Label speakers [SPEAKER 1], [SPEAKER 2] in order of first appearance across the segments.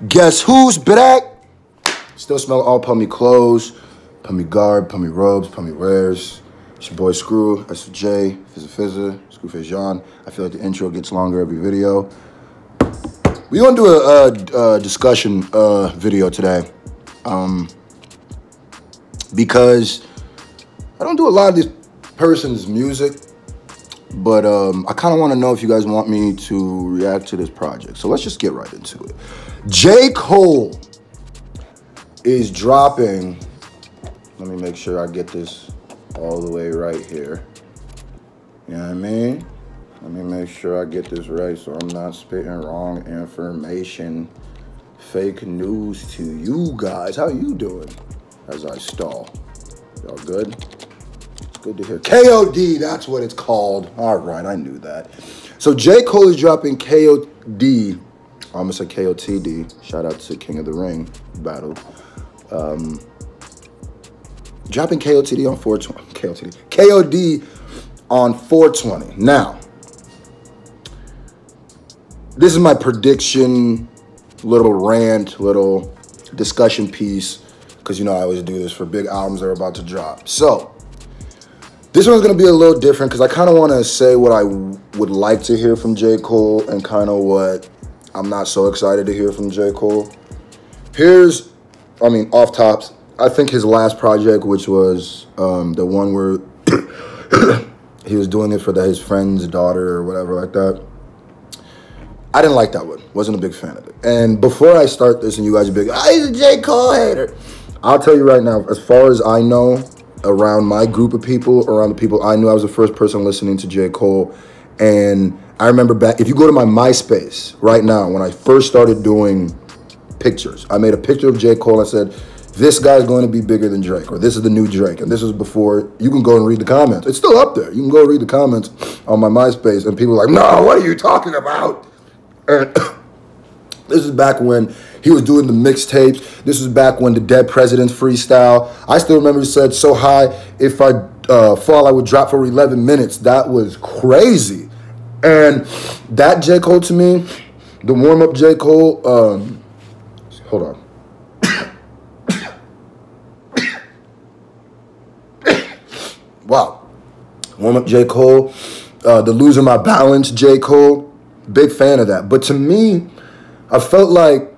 [SPEAKER 1] Guess who's back? Still smell all pummy clothes, pummy garb, pummy robes, pummy wares. It's your boy Scru, that's J, Fizza, Screwface John. I feel like the intro gets longer every video. We're gonna do a discussion video today. Because I don't do a lot of this person's music, but I kind of want to know if you guys want me to react to this project. So let's just get right into it. JCole is dropping, let me make sure I get this all the way right here. You know what I mean? Let me make sure I get this right so I'm not spitting wrong information, fake news to you guys. How you doing as I stall? Y'all good? It's good to hear. KOD, that's what it's called. All right, I knew that. So JCole is dropping KOD. I almost said KOTD. Shout out to King of the Ring battle. Dropping KOTD on 420. KOD on 420. Now, this is my prediction, little rant, little discussion piece, because you know I always do this for big albums that are about to drop. So, this one's going to be a little different because I kind of want to say what I would like to hear from JCole and kind of what I'm not so excited to hear from JCole. Here's, off tops, I think his last project, which was the one where he was doing it for his friend's daughter or whatever like that. I didn't like that one. Wasn't a big fan of it. And before I start this and you guys are big, he's a JCole hater. I'll tell you right now, as far as I know, around my group of people, around the people I knew, I was the first person listening to JCole. And I remember back, if you go to my MySpace right now, when I first started doing pictures, I made a picture of JCole. I said, this guy's going to be bigger than Drake, or this is the new Drake. And this was before, you can go and read the comments. It's still up there. You can go read the comments on my MySpace. And people are like, no, what are you talking about? And this is back when he was doing the mixtapes. This was back when the Dead Presidents freestyle. I still remember he said, so high, if I fall, I would drop for 11 minutes. That was crazy. And that JCole to me, the warm-up JCole, hold on. Wow. Warm-up JCole, the Losing My Balance JCole, big fan of that. But to me, I felt like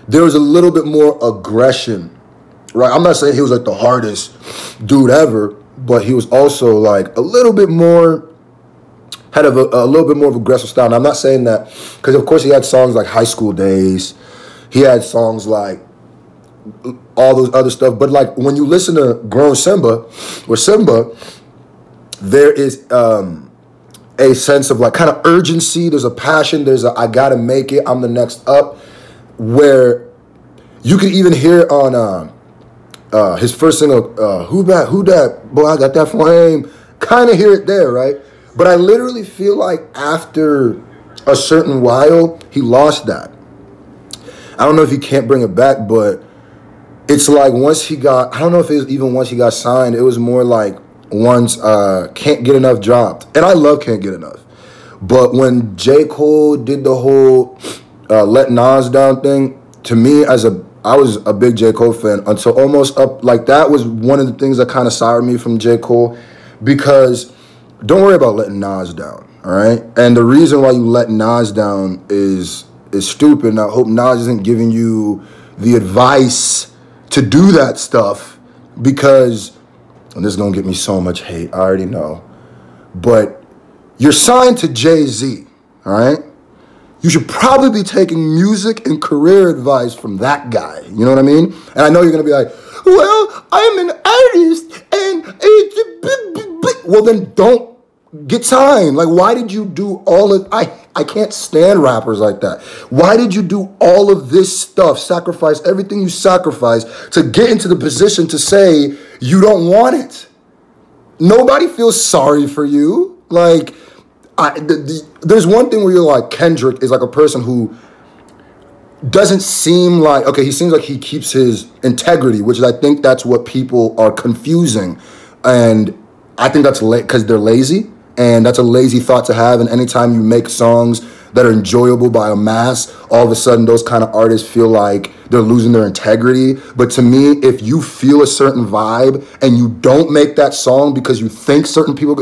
[SPEAKER 1] there was a little bit more aggression, right? I'm not saying he was like the hardest dude ever, but he was also like a little bit more, had a little bit more of aggressive style. And I'm not saying that, because of course he had songs like High School Days. He had songs like all those other stuff. But like when you listen to Grown Simba, or Simba, there is a sense of like kind of urgency. There's a passion. There's a I gotta make it. I'm the next up. Where you can even hear on his first single, Who Dat? Boy, I got that flame. Kind of hear it there, right? But I literally feel like after a certain while, he lost that. I don't know if he can't bring it back, but it's like once he got, I don't know if it was even once he got signed, it was more like once Can't Get Enough dropped. And I love Can't Get Enough. But when JCole did the whole Let Nas Down thing, to me, I was a big JCole fan until almost up, like that was one of the things that kind of soured me from JCole, because don't worry about letting Nas down, all right? And the reason why you let Nas down is stupid, and I hope Nas isn't giving you the advice to do that stuff, because, and this is going to get me so much hate, I already know, but you're signed to Jay-Z, all right? You should probably be taking music and career advice from that guy. You know what I mean? And I know you're going to be like, well, I'm an artist and... Well, then don't get signed. Like, why did you do all of... I can't stand rappers like that. Why did you do all of this stuff, sacrifice everything you sacrificed to get into the position to say you don't want it? Nobody feels sorry for you. Like... there's one thing where you're like, Kendrick is like a person who doesn't seem like, okay, he seems like he keeps his integrity, which is, I think that's what people are confusing. And I think that's because they're lazy, and that's a lazy thought to have. And anytime you make songs that are enjoyable by a mass, all of a sudden those kind of artists feel like they're losing their integrity. But to me, if you feel a certain vibe and you don't make that song because you think certain people,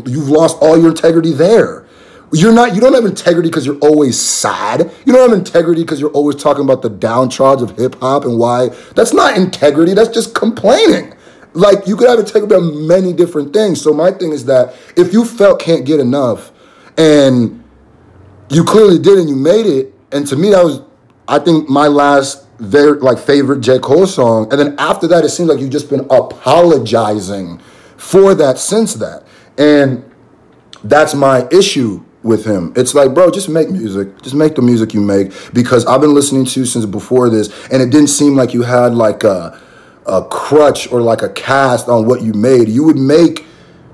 [SPEAKER 1] you've lost all your integrity there. You don't have integrity because you're always sad. You don't have integrity because you're always talking about the downtrodden of hip hop and why. That's not integrity. That's just complaining. Like, you could have integrity about many different things. So my thing is that if you felt Can't Get Enough and you clearly did and you made it, and to me that was, I think, my last favorite J. Cole song. And then after that, it seems like you've just been apologizing for that since that. And that's my issue with him. It's like, bro, just make music. Just make the music you make, because I've been listening to you since before this, and it didn't seem like you had like a crutch or like a cast on what you made. You would make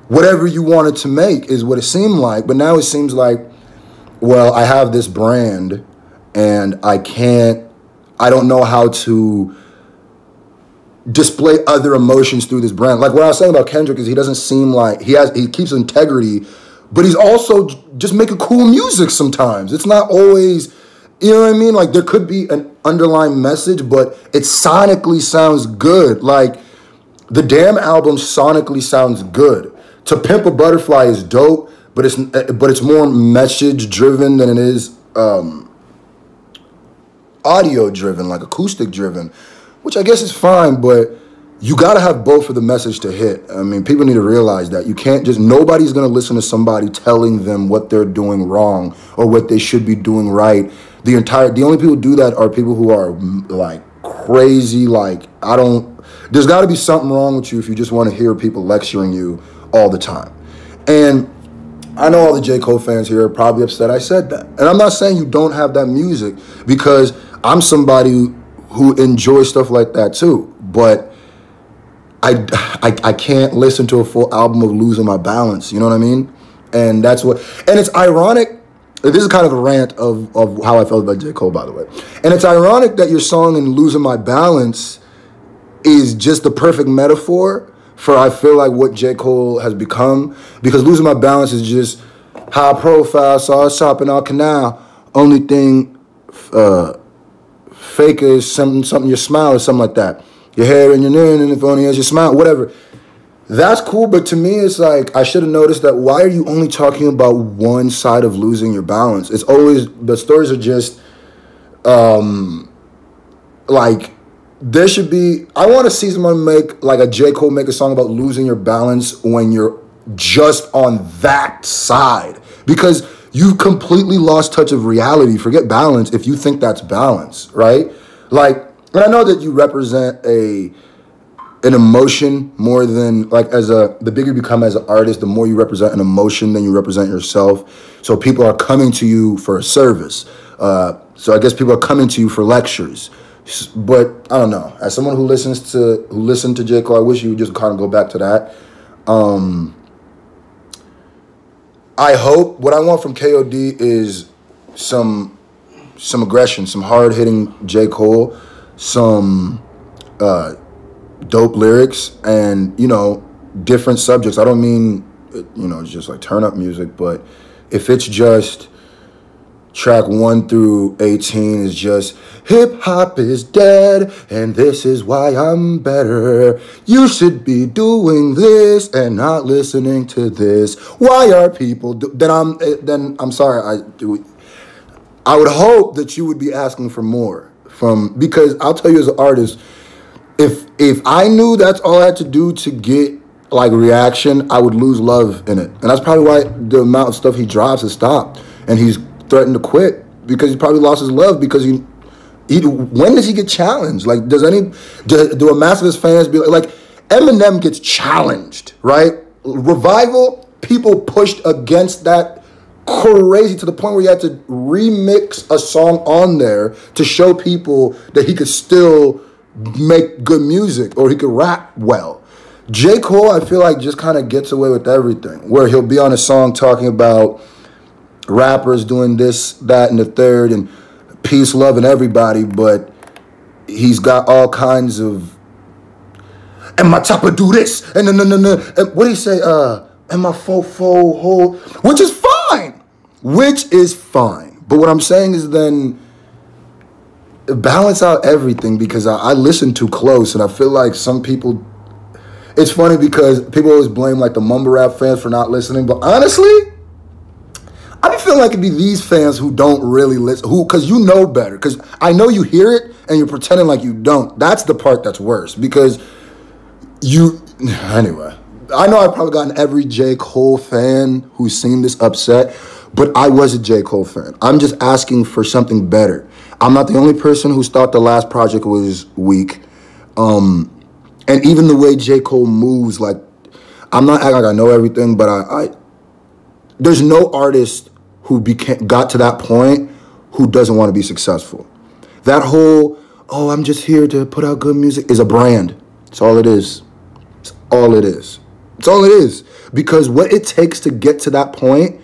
[SPEAKER 1] whatever you wanted to make is what it seemed like. But now it seems like, well, I have this brand and I don't know how to display other emotions through this brand. Like what I was saying about Kendrick is he doesn't seem like he keeps integrity, but he's also just making cool music sometimes. It's not always, you know what I mean? Like there could be an underlying message, but it sonically sounds good. Like the Damn album sonically sounds good. To Pimp a Butterfly is dope, but it's more message driven than it is audio driven, like acoustic driven, which I guess is fine, but you got to have both for the message to hit. I mean, people need to realize that. You can't nobody's going to listen to somebody telling them what they're doing wrong or what they should be doing right. The only people who do that are people who are like crazy. Like, there's got to be something wrong with you if you just want to hear people lecturing you all the time. And I know all the J. Cole fans here are probably upset I said that. And I'm not saying you don't have that music, because I'm somebody who enjoys stuff like that too. But I can't listen to a full album of Losing My Balance, you know what I mean? And it's ironic. This is kind of a rant of how I felt about J. Cole, by the way. And it's ironic that your song in Losing My Balance is just the perfect metaphor for, I feel like, what J. Cole has become. Because Losing My Balance is just high profile, saw us shopping on Canal. Only thing fake is something your smile or something like that. Your hair and your name, and if only has your smile, whatever. That's cool, but to me, it's like, I should have noticed that. Why are you only talking about one side of losing your balance? It's always, the stories are just, like, there should be, I want to see someone make, like a J. Cole make a song about losing your balance when you're just on that side. Because you've completely lost touch of reality. Forget balance if you think that's balance, right? Like, and I know that you represent an emotion more than, like, the bigger you become as an artist, the more you represent an emotion than you represent yourself. So people are coming to you for a service. So I guess people are coming to you for lectures. But I don't know. As someone who listened to J. Cole, I wish you would just kind of go back to that. I hope, what I want from KOD is some aggression, some hard-hitting J. Cole, some dope lyrics, and, you know, different subjects. I don't mean, you know, just like turn-up music, but if it's just track 1 through 18 is just, hip-hop is dead, and this is why I'm better. You should be doing this and not listening to this. Why are people then I'm sorry. I would hope that you would be asking for more because I'll tell you, as an artist, if I knew that's all I had to do to get like reaction, I would lose love in it. And that's probably why the amount of stuff he drops has stopped, and he's threatened to quit because he probably lost his love. Because when does he get challenged? Like, do a mass of his fans be like Eminem gets challenged, right? Revival, people pushed against that crazy to the point where you had to remix a song on there to show people that he could still make good music or he could rap well. J. Cole, I feel like, just kind of gets away with everything, where he'll be on a song talking about rappers doing this, that, and the third, and peace, love, and everybody, but he's got all kinds of, and my chopper do this, and what do you say, and my fofo hold, which is fine. which is fine. But what I'm saying is then balance out everything, because I listen too close, and I feel like some people, it's funny because people always blame like the mumble rap fans for not listening, but honestly, I be feeling like it'd be these fans who don't really listen, because you know better, because I know you hear it and you're pretending like you don't. That's the part that's worse, because anyway, I know I've probably gotten every J. Cole fan who's seen this upset, but I was a J. Cole fan. I'm just asking for something better. I'm not the only person who's thought the last project was weak. And even the way J. Cole moves, like, I'm not acting like I know everything, but there's no artist who got to that point who doesn't want to be successful. That whole, oh, I'm just here to put out good music is a brand. It's all it is. It's all it is. It's all it is. Because what it takes to get to that point,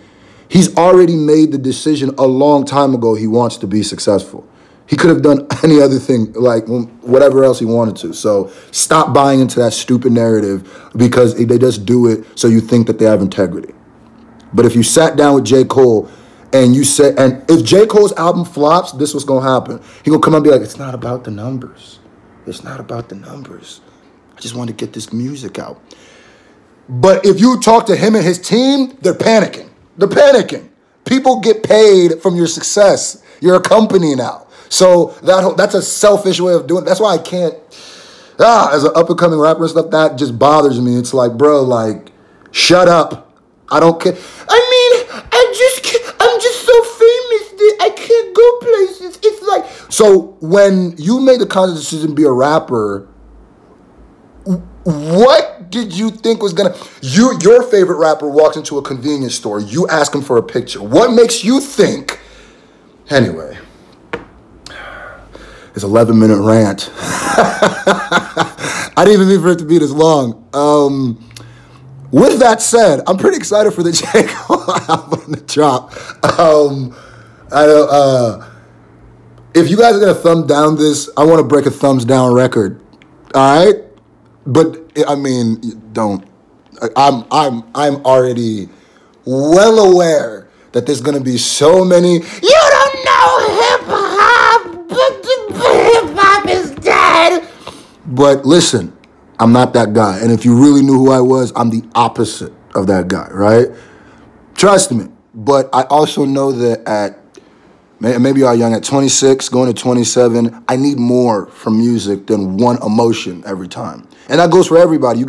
[SPEAKER 1] he's already made the decision a long time ago he wants to be successful. He could have done any other thing, like whatever else he wanted to. So stop buying into that stupid narrative, because they just do it so you think that they have integrity. But if you sat down with J. Cole and you said, and if J. Cole's album flops, this was going to happen. He going to come out and be like, it's not about the numbers. It's not about the numbers. I just want to get this music out. But if you talk to him and his team, they're panicking. They're panicking. People get paid from your success. You're a company now. So that's a selfish way of doing it. That's why I can't, as an up-and-coming rapper and stuff, that just bothers me. It's like, bro, like, shut up. I don't care. I mean, I'm just so famous that I can't go places. It's like, so when you made the conscious decision to be a rapper, what did you think was gonna, your favorite rapper walks into a convenience store, you ask him for a picture. What makes you think, anyway, it's 11-minute rant. I didn't even mean for it to be this long. With that said, I'm pretty excited for the J. Cole album to drop. If you guys are gonna thumb down this, I want to break a thumbs down record. All right, but I mean, don't. I'm already well aware that there's gonna be so many. You don't know hip hop, but hip hop is dead. But listen. I'm not that guy. And if you really knew who I was, I'm the opposite of that guy, right? Trust me. But I also know that maybe you're young, at 26, going to 27, I need more from music than one emotion every time. And that goes for everybody. You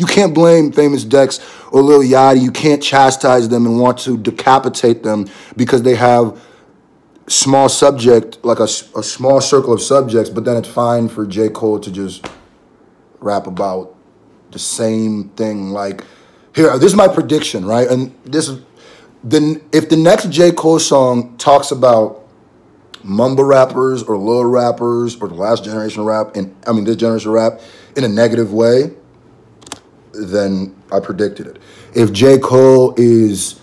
[SPEAKER 1] can't blame Famous Dex or Lil Yachty. You can't chastise them and want to decapitate them because they have small subject, like a small circle of subjects, but then it's fine for J. Cole to just rap about the same thing. Like, here, this is my prediction, right? And if the next J. Cole song talks about mumble rappers or little rappers or the last generation rap, this generation rap in a negative way, then I predicted it. If J. Cole is,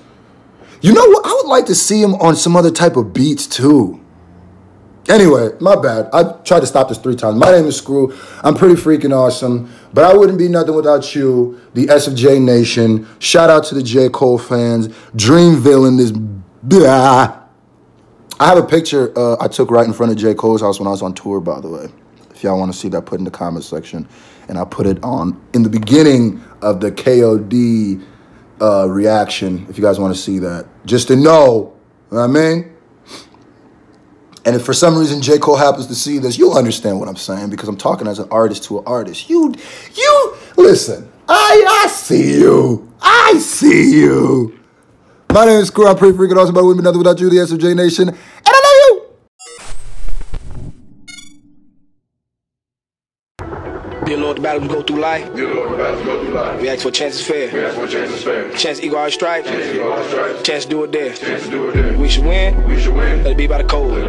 [SPEAKER 1] you know what? I would like to see him on some other type of beats too. Anyway, my bad. I tried to stop this 3 times. My name is Scru. I'm pretty freaking awesome. But I wouldn't be nothing without you, the SFJ Nation. Shout out to the J. Cole fans. Dreamville in this. Blah. I have a picture I took right in front of J. Cole's house when I was on tour, by the way. If y'all want to see that, put in the comment section. And I put it on in the beginning of the KOD reaction, if you guys want to see that. Just to know, you know what I mean? And if for some reason J. Cole happens to see this, you'll understand what I'm saying, because I'm talking as an artist to an artist. You listen, I see you. I see you. My name is Scru. I'm pretty freaking awesome, but I wouldn't be nothing without you, the SFJ Nation. And I love you.
[SPEAKER 2] Dear Lord, the battles go through life. We ask for chances fair. Chance to equal our stripes. Chance to do it there. We should win. Let it be by the code.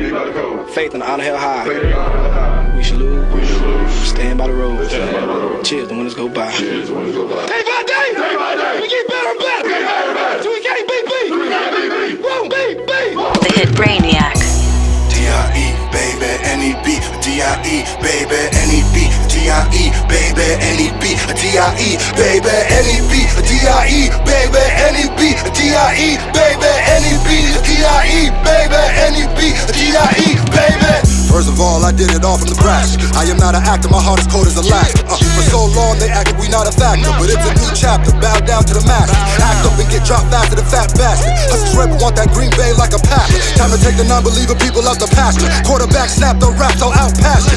[SPEAKER 2] Faith and honor held high. We should lose. Stand by the road. Cheers, the winners go by. Day by day. We get better and better. So we can't beat. Won't beat.
[SPEAKER 3] The hit Brainiac.
[SPEAKER 4] D-I-E, baby, N-E-B. D-I-E, baby, N-E-B.
[SPEAKER 3] D-I-E, baby, N-E-B, D-I-E, baby, N-E-B, D-I-E, baby, N-E-B, D-I-E, baby, N-E-B, D-I-E, baby, N-E-B, D-I-E, baby. First of all, I did it all from the brash. I am not an actor, my heart is cold as a lack. For so long they acted we not a factor, but it's a new chapter, bow down to the masters. Act up and get dropped faster than fat bastard. Hustlers rebel want that Green Bay like a pack. Time to take the non-believer people out the pasture. Quarterback snap the raps, so out pasture.